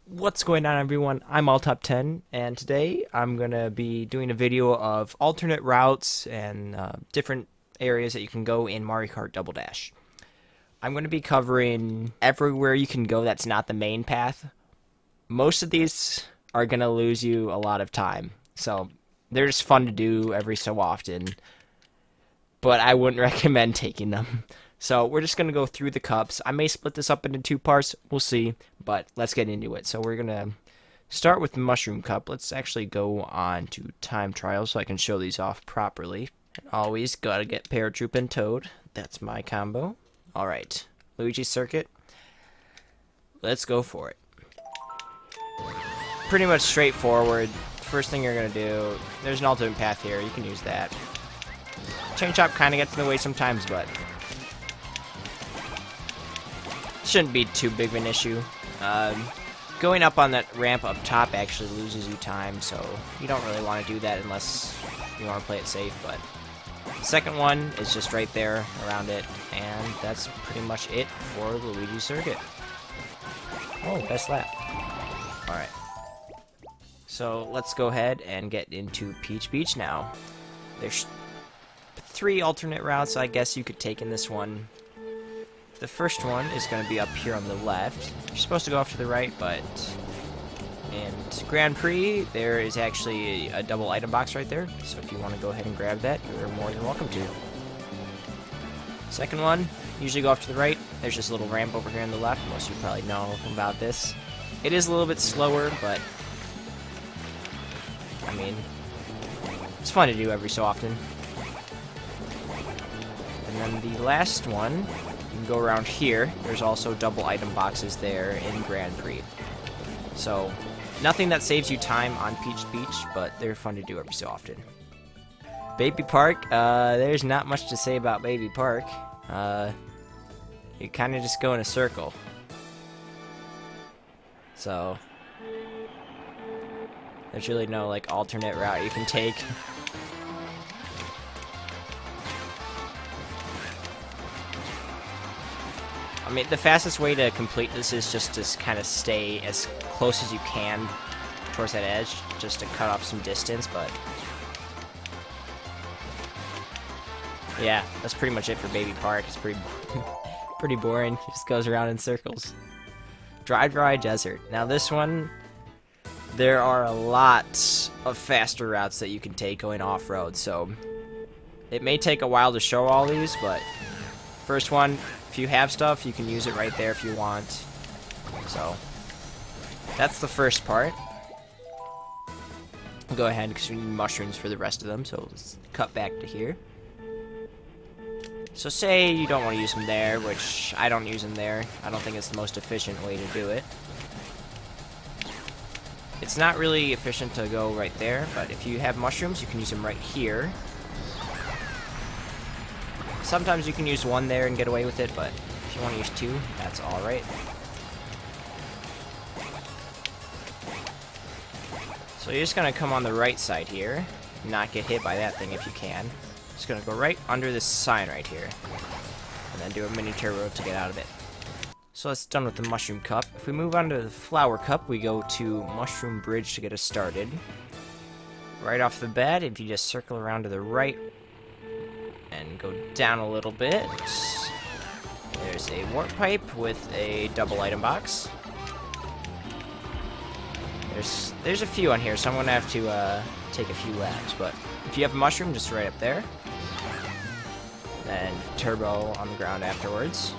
What's going on, everyone? I'm All Top 10, and today I'm going to be doing a video of alternate routes and different areas that you can go in Mario Kart Double Dash. I'm going to be covering everywhere you can go that's not the main path. Most of these are going to lose you a lot of time, so they're just fun to do every so often, but I wouldn't recommend taking them. So we're just going to go through the cups. I may split this up into two parts. We'll see. But let's get into it. So we're going to start with the Mushroom Cup. Let's actually go on to Time Trial so I can show these off properly. Always got to get Paratroop and Toad. That's my combo. Alright. Luigi Circuit. Let's go for it. Pretty much straightforward. First thing you're going to do, there's an alternate path here. You can use that. Chain Chop kind of gets in the way sometimes, but shouldn't be too big of an issue. Going up on that ramp up top actually loses you time, so you don't really want to do that unless you want to play it safe. But the second one is just right there around it, and that's pretty much it for Luigi Circuit. Oh, best lap. Alright. So let's go ahead and get into Peach Beach now. There's 3 alternate routes I guess you could take in this one. The first one is going to be up here on the left. You're supposed to go off to the right, but in Grand Prix, there is actually a double item box right there. So if you want to go ahead and grab that, you're more than welcome to. Second one, usually go off to the right. There's this little ramp over here on the left. Most of you probably know about this. It is a little bit slower, but I mean, it's fun to do every so often. And then the last one, you can go around here. There's also double item boxes there in Grand Prix. So, nothing that saves you time on Peach Beach, but they're fun to do every so often. Baby Park, there's not much to say about Baby Park. You kind of just go in a circle. So, there's really no, like, alternate route you can take. I mean, the fastest way to complete this is just to kind of stay as close as you can towards that edge, just to cut off some distance, but yeah, that's pretty much it for Baby Park. It's pretty pretty boring. It just goes around in circles. Dry Desert. Now this one, there are a lot of faster routes that you can take going off-road, so it may take a while to show all these, but first one, if you have stuff, you can use it right there if you want. So, that's the first part. I'll go ahead because we need mushrooms for the rest of them, so let's cut back to here. So say you don't want to use them there, which I don't use them there. I don't think it's the most efficient way to do it. It's not really efficient to go right there, but if you have mushrooms, you can use them right here. Sometimes you can use one there and get away with it, but if you want to use 2, that's alright. So you're just going to come on the right side here, not get hit by that thing if you can. Just going to go right under this sign right here, and then do a mini turbo to get out of it. So that's done with the Mushroom Cup. If we move on to the Flower Cup, we go to Mushroom Bridge to get us started. Right off the bat, if you just circle around to the right, and go down a little bit, there's a warp pipe with a double item box. There's a few on here, so I'm gonna have to take a few laps, but if you have a mushroom, just right up there. Then turbo on the ground afterwards.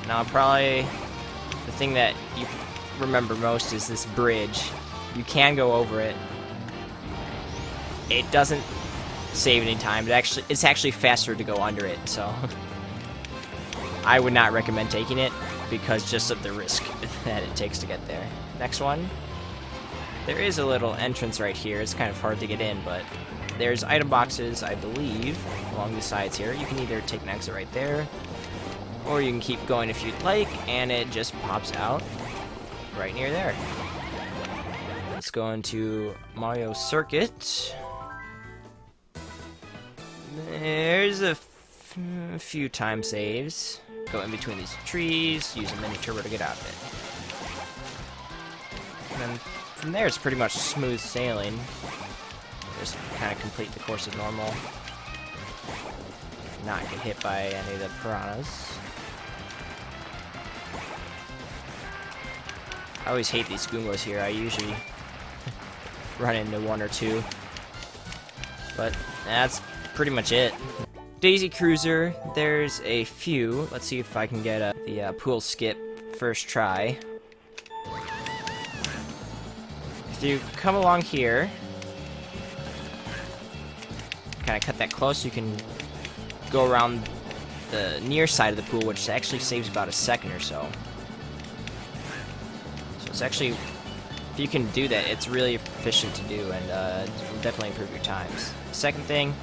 Now probably the thing that you remember most is this bridge. You can go over it. It doesn't save any time. It's actually faster to go under it, so I would not recommend taking it because just of the risk that it takes to get there. Next one. There is a little entrance right here. It's kind of hard to get in, but there's item boxes, I believe, along the sides here. You can either take an exit right there, or you can keep going if you'd like, and it just pops out right near there. Let's go into Mario Circuit. There's a a few time saves. Go in between these trees, use a mini turbo to get out of it. And then from there, it's pretty much smooth sailing. Just kind of complete the course as normal. Not get hit by any of the piranhas. I always hate these Goombas here. I usually run into one or two. But that's pretty much it. Daisy Cruiser, there's a few. Let's see if I can get the pool skip first try. If you come along here, kind of cut that close, you can go around the near side of the pool, which actually saves about a second or so. So it's actually, if you can do that, it's really efficient to do, and it will definitely improve your times. Second thing,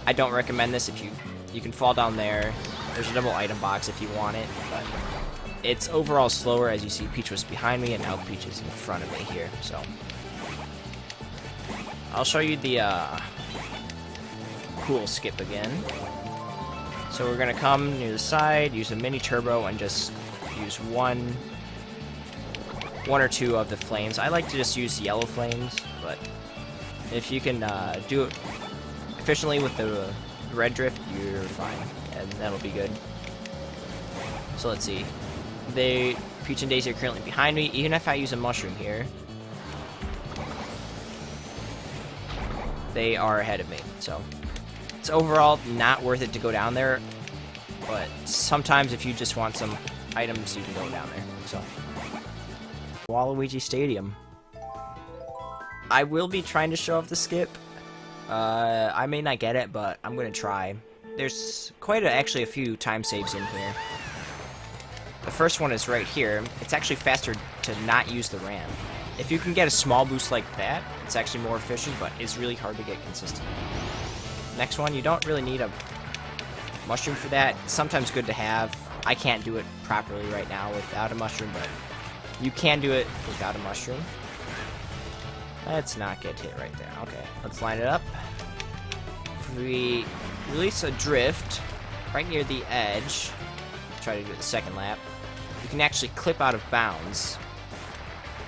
I don't recommend this. If you can fall down there. There's a double item box if you want it, but it's overall slower. As you see, Peach was behind me, and now Peach is in front of me here. So I'll show you the pool skip again. So we're gonna come near the side, use a mini turbo, and just use one or two of the flames. I like to just use yellow flames, but if you can do it efficiently with the red drift, you're fine, and that'll be good. So let's see. Peach and Daisy are currently behind me. Even if I use a mushroom here, they are ahead of me. So it's overall not worth it to go down there, but sometimes if you just want some items, you can go down there. So Waluigi Stadium. I will be trying to show off the skip. I may not get it, but I'm gonna try. There's actually a few time saves in here. The first one is right here. It's actually faster to not use the ramp. If you can get a small boost like that, it's actually more efficient, but it's really hard to get consistent. Next one, you don't really need a mushroom for that. It's sometimes good to have. I can't do it properly right now without a mushroom, but you can do it without a mushroom. Let's not get hit right there. Okay, let's line it up. If we release a drift right near the edge, try to do the second lap, you can actually clip out of bounds.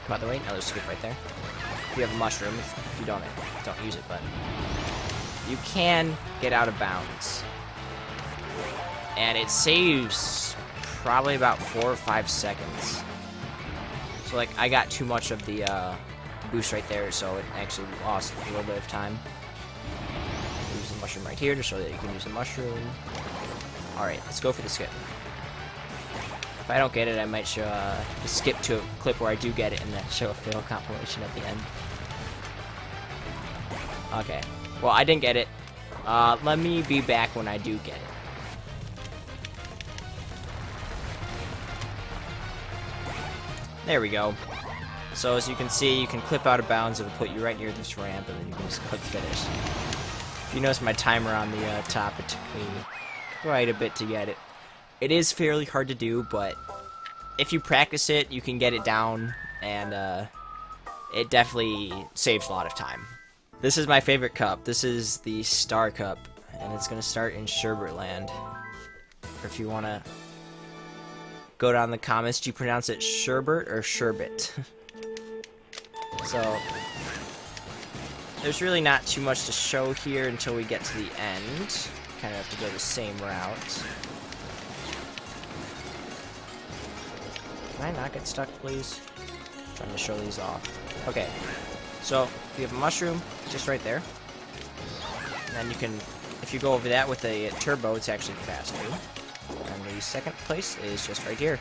By the way, another skip right there. If you have a mushroom, if you don't use it, but you can get out of bounds. And it saves probably about 4 or 5 seconds. So like, I got too much of the boost right there, so it actually lost a little bit of time. Use the mushroom right here to show that you can use the mushroom. Alright, let's go for the skip. If I don't get it, I might show skip to a clip where I do get it and then show a fail compilation at the end. Okay, well, I didn't get it. Let me be back when I do get it. There we go. So as you can see, you can clip out of bounds. It'll put you right near this ramp, and then you can just click finish. If you notice my timer on the top, it took me quite a bit to get it. It is fairly hard to do, but if you practice it, you can get it down, and it definitely saves a lot of time. This is my favorite cup. This is the Star Cup, and it's going to start in Sherbet Land. Or if you want to go down in the comments, do you pronounce it sherbet or sherbet? So there's really not too much to show here until we get to the end. Kind of have to go the same route. Can I not get stuck, please? I'm trying to show these off. Okay, so if you have a mushroom, just right there. And then you can, if you go over that with a turbo, it's actually faster. And the second place is just right here.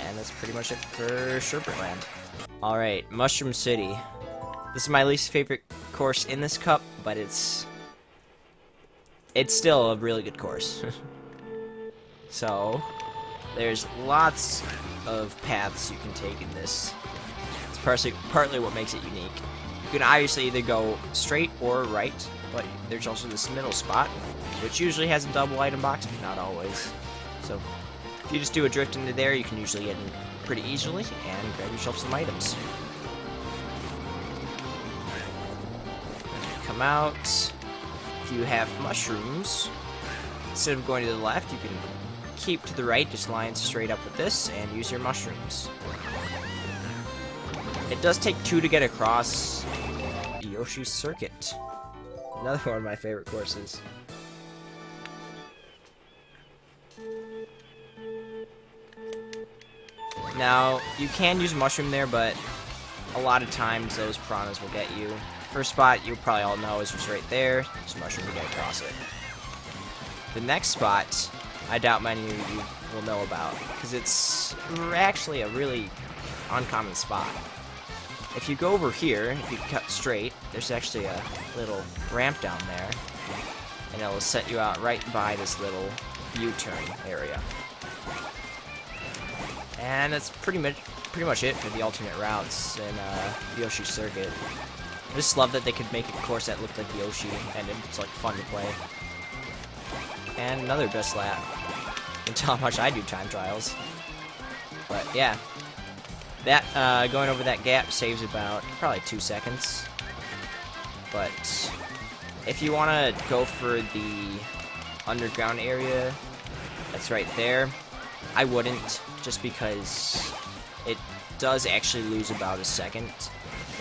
And that's pretty much it for Sherbet Land. Alright, Mushroom City. This is my least favorite course in this cup, but it's still a really good course. So there's lots of paths you can take in this. It's partly what makes it unique. You can obviously either go straight or right, but there's also this middle spot, which usually has a double item box, but not always. So if you just do a drift into there, you can usually get in pretty easily and grab yourself some items. Come out. If you have mushrooms, Instead of going to the left, you can keep to the right, just line straight up with this, and use your mushrooms. It does take 2 to get across Yoshi's Circuit. Another one of my favorite courses. Now, you can use a mushroom there, but a lot of times those piranhas will get you. First spot, you probably all know, is just right there. Just mushroom to get across it. The next spot, I doubt many of you will know about, because it's actually a really uncommon spot. If you go over here, if you cut straight, there's actually a little ramp down there, and it'll set you out right by this little U-turn area. And that's pretty much it for the alternate routes in Yoshi's Circuit. I just love that they could make a course that looked like Yoshi, and it's like fun to play. And another best lap. Until how much I do time trials. But yeah, that going over that gap saves about probably 2 seconds. But if you want to go for the underground area that's right there, I wouldn't, just because it does actually lose about a second.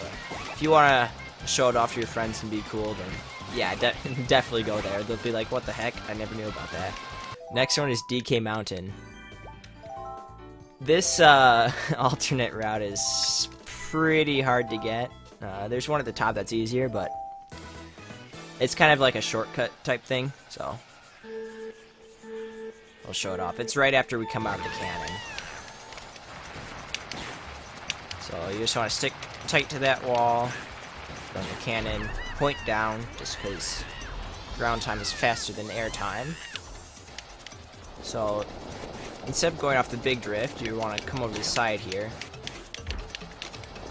But if you want to show it off to your friends and be cool, then yeah, definitely go there. They'll be like, what the heck? I never knew about that. Next one is DK Mountain. This alternate route is pretty hard to get. There's one at the top that's easier, but it's kind of like a shortcut type thing, so I'll show it off. It's right after we come out of the cannon. So you just want to stick tight to that wall, then the cannon, point down, just because ground time is faster than air time. So instead of going off the big drift, you want to come over the side here.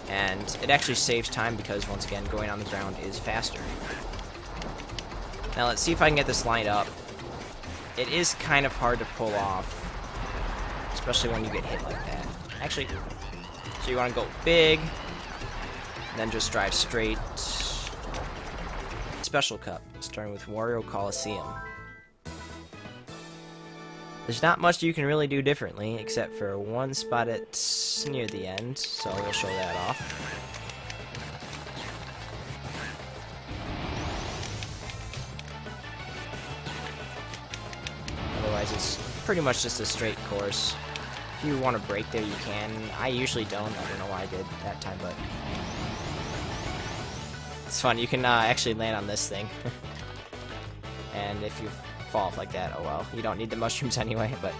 And it actually saves time because, once again, going on the ground is faster. Now let's see if I can get this lined up. It is kind of hard to pull off, especially when you get hit like that. Actually, so you want to go big, then just drive straight. Special Cup, starting with Wario Colosseum. There's not much you can really do differently, except for one spot at near the end, so we'll show that off. Otherwise, it's pretty much just a straight course. If you want to brake there, you can. I usually don't. I don't know why I did that time, but it's fun. You can actually land on this thing. And if you fall off like that, oh well. You don't need the mushrooms anyway, but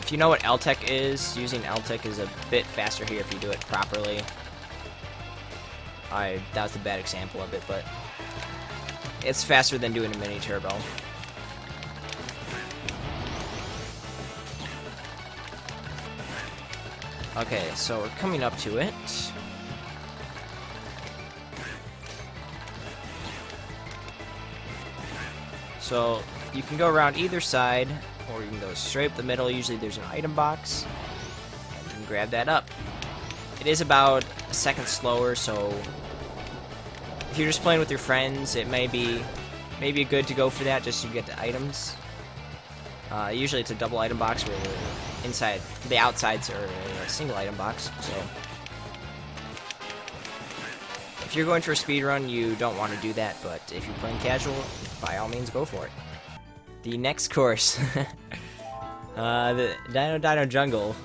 if you know what LTEC is, using LTEC is a bit faster here if you do it properly. That was a bad example of it, but it's faster than doing a mini turbo. Okay, so we're coming up to it. So you can go around either side, or you can go straight up the middle. Usually there's an item box, and you can grab that up. It is about a second slower, so if you're just playing with your friends, it may be good to go for that, just so you get the items. Usually it's a double item box where the outsides are a single item box, so if you're going for a speedrun, you don't want to do that, but if you're playing casual, by all means, go for it. The next course, the Dino Jungle.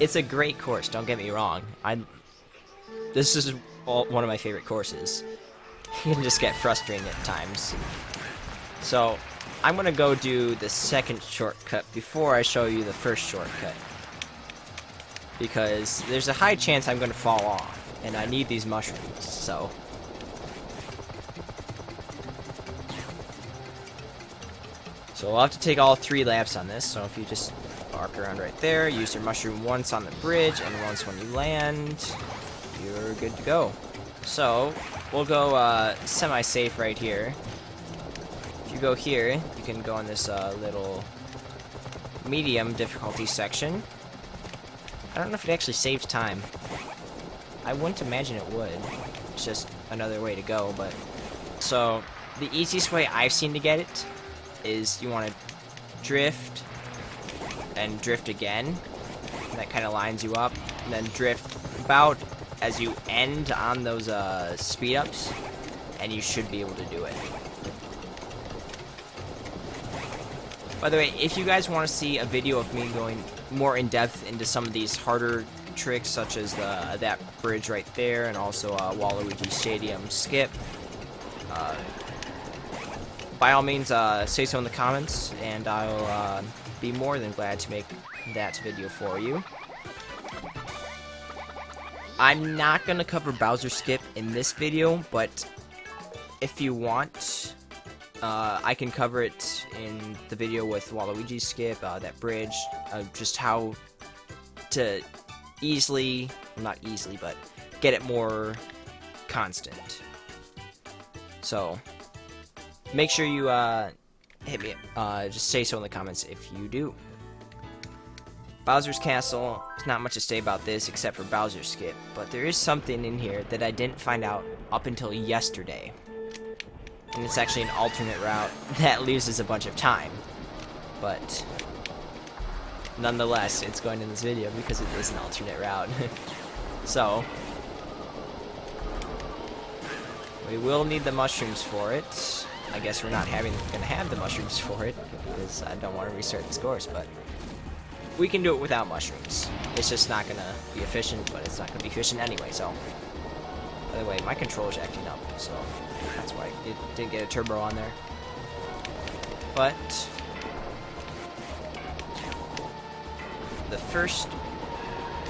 It's a great course, don't get me wrong. This is one of my favorite courses. You can just get frustrating at times. So, I'm going to go do the second shortcut before I show you the first shortcut. Because there's a high chance I'm going to fall off. And I need these mushrooms, so we'll have to take all 3 laps on this. So if you just park around right there, use your mushroom once on the bridge, and once when you land, you're good to go. So we'll go semi-safe right here. If you go here, you can go in this little medium difficulty section. I don't know if it actually saves time. I wouldn't imagine it would. It's just another way to go, but so the easiest way I've seen to get it is you want to drift and drift again. And that kind of lines you up. And then drift about as you end on those speed ups, and you should be able to do it. By the way, if you guys want to see a video of me going more in depth into some of these harder tricks, such as that bridge right there, and also Waluigi Stadium skip, by all means say so in the comments, and I'll be more than glad to make that video for you. I'm not going to cover Bowser skip in this video, but if you want, I can cover it in the video with Waluigi skip, that bridge, just how to easily, well, not easily, but get it more constant. So, make sure you hit me, just say so in the comments if you do. Bowser's Castle, there's not much to say about this except for Bowser's skip, but there is something in here that I didn't find out up until yesterday. And it's actually an alternate route that loses a bunch of time. But nonetheless, it's going in this video because it is an alternate route. So, we will need the mushrooms for it. I guess we're not gonna have the mushrooms for it because I don't want to restart this course, but we can do it without mushrooms. It's just not gonna be efficient, but it's not gonna be efficient anyway, so. By the way, my controller's acting up, so that's why it didn't get a turbo on there. But the first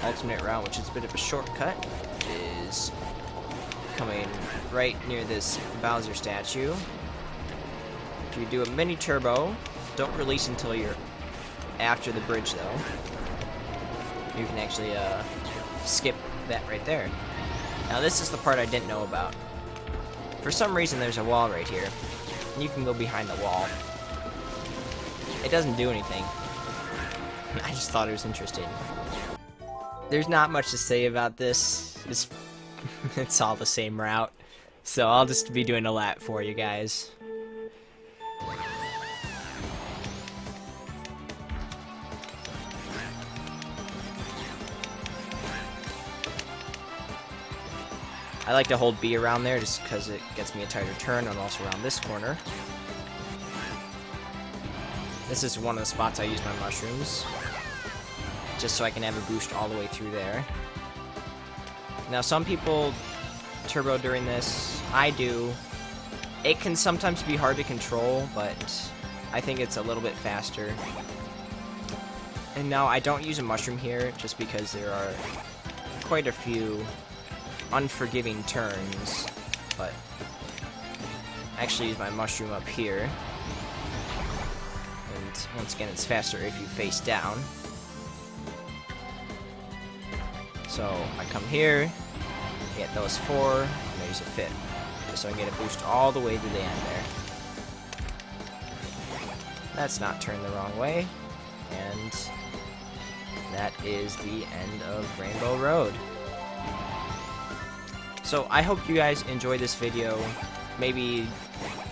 alternate route, which is a bit of a shortcut, is coming right near this Bowser statue. If you do a mini turbo, don't release until you're after the bridge, though. You can actually skip that right there. Now this is the part I didn't know about. For some reason there's a wall right here. And you can go behind the wall. It doesn't do anything. I just thought it was interesting. There's not much to say about this. It's all the same route. So I'll just be doing a lap for you guys. I like to hold B around there just because it gets me a tighter turn, and also around this corner. This is one of the spots I use my mushrooms, just so I can have a boost all the way through there. Now some people turbo during this, I do. It can sometimes be hard to control, but I think it's a little bit faster. And now I don't use a mushroom here just because there are quite a few unforgiving turns, but I actually use my mushroom up here, and once again it's faster if you face down. So I come here, get those 4, and I use a 5th, just so I can get a boost all the way to the end there. That's not turned the wrong way, and that is the end of Rainbow Road. So I hope you guys enjoyed this video, maybe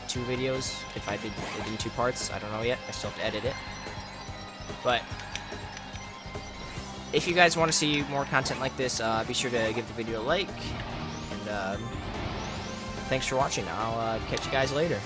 2 videos, if I did it in 2 parts, I don't know yet, I still have to edit it. But if you guys want to see more content like this, be sure to give the video a like, and thanks for watching. I'll catch you guys later.